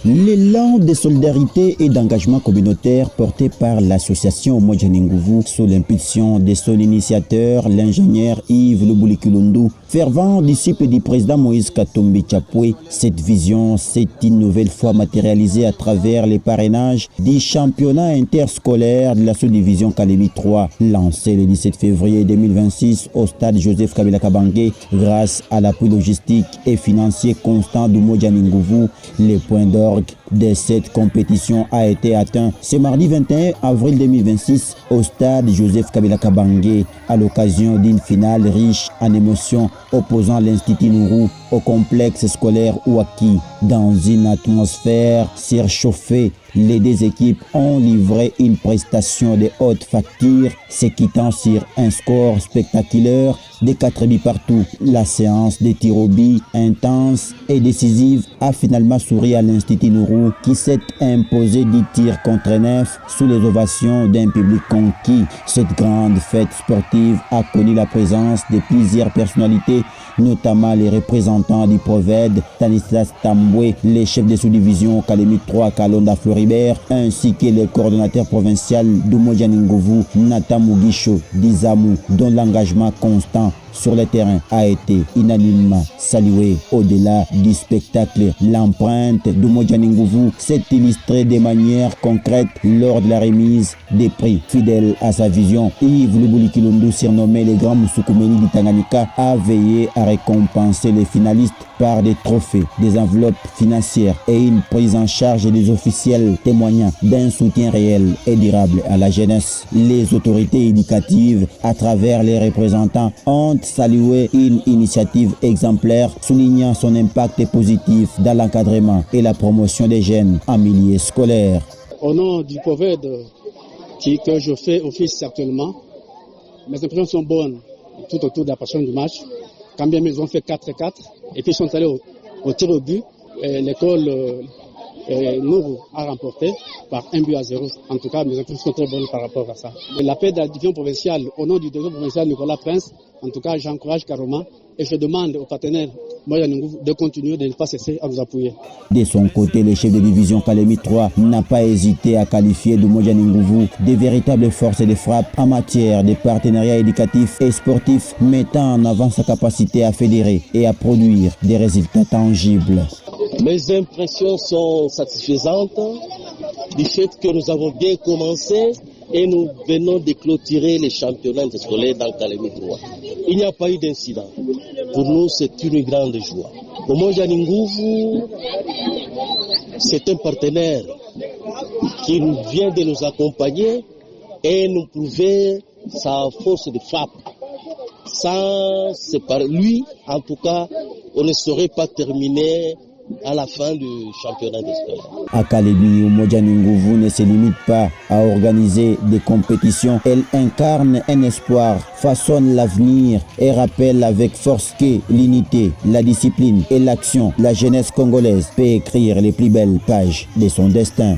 L'élan de solidarité et d'engagement communautaire porté par l'association Umoja ni Nguvu sous l'impulsion de son initiateur, l'ingénieur Yves Lubuli-Kilundu, fervent disciple du président Moïse Katumbi Chapwe. Cette vision s'est une nouvelle fois matérialisée à travers les parrainages du championnat interscolaire de la sous-division Kalemi 3, lancé le 17 février 2026 au stade Joseph Kabila Kabange grâce à l'appui logistique et financier constant d'Umoja ni Nguvu. Les points d'orgue de cette compétition a été atteint ce mardi 21 avril 2026 au stade Joseph Kabila Kabange à l'occasion d'une finale riche en émotions opposant l'Institut Nourou au complexe scolaire Ouaki. Dans une atmosphère surchauffée, les deux équipes ont livré une prestation de haute facture, se quittant sur un score spectaculaire de 4 buts partout. La séance de tir au but intense et décisive a finalement souri à l'Institut Nourou qui s'est imposé 10 tirs contre 9 sous les ovations d'un public conquis. Cette grande fête sportive a connu la présence de plusieurs personnalités, notamment les représentants du Proved, Stanislas Tambwe, les chefs de sous-division Kalemi 3, Kalonda Floribert, ainsi que le coordonnateur provincial d'Umoja ni Nguvu, Nathan Mugisho Dizamu, dont l'engagement constant sur le terrain a été unanimement salué. Au-delà du spectacle, l'empreinte d'Umoja ni Nguvu s'est illustrée de manière concrète lors de la remise des prix. Fidèle à sa vision, Yves Lubuli-Kilundu, surnommé le Grand Musukumeni du Tanganyika, a veillé à récompenser les finalistes par des trophées, des enveloppes financières et une prise en charge des officiels témoignant d'un soutien réel et durable à la jeunesse. Les autorités éducatives, à travers les représentants, ont salué une initiative exemplaire, soulignant son impact positif dans l'encadrement et la promotion des jeunes en milieu scolaire. Au nom du Proved que je fais office actuellement, mes impressions sont bonnes tout autour de la passion du match. Quand bien ils ont fait 4-4 et puis ils sont allés au tir au but, l'école Nourou a remporté par 1-0. En tout cas, mes impressions sont très bonnes par rapport à ça. L'appel de la division provinciale, au nom du division provincial Nicolas Prince, en tout cas, j'encourage carrément et je demande aux partenaires de continuer, de ne pas cesser à nous appuyer. De son côté, le chef de division Kalemi 3 n'a pas hésité à qualifier d'Umoja ni Nguvu de véritables forces de frappe en matière de partenariat éducatif et sportif, mettant en avant sa capacité à fédérer et à produire des résultats tangibles. Mes impressions sont satisfaisantes du fait que nous avons bien commencé et nous venons de clôturer les championnats scolaires dans Kalemi 3. Il n'y a pas eu d'incident. Pour nous, c'est une grande joie. Umoja ni Nguvu, c'est un partenaire qui vient de nous accompagner et nous prouver sa force de frappe. C'est par lui, en tout cas, on ne saurait pas terminer à la fin du championnat d'espoir. À Kalemi, Umoja ni Nguvu ne se limite pas à organiser des compétitions. Elle incarne un espoir, façonne l'avenir et rappelle avec force que l'unité, la discipline et l'action, la jeunesse congolaise peut écrire les plus belles pages de son destin.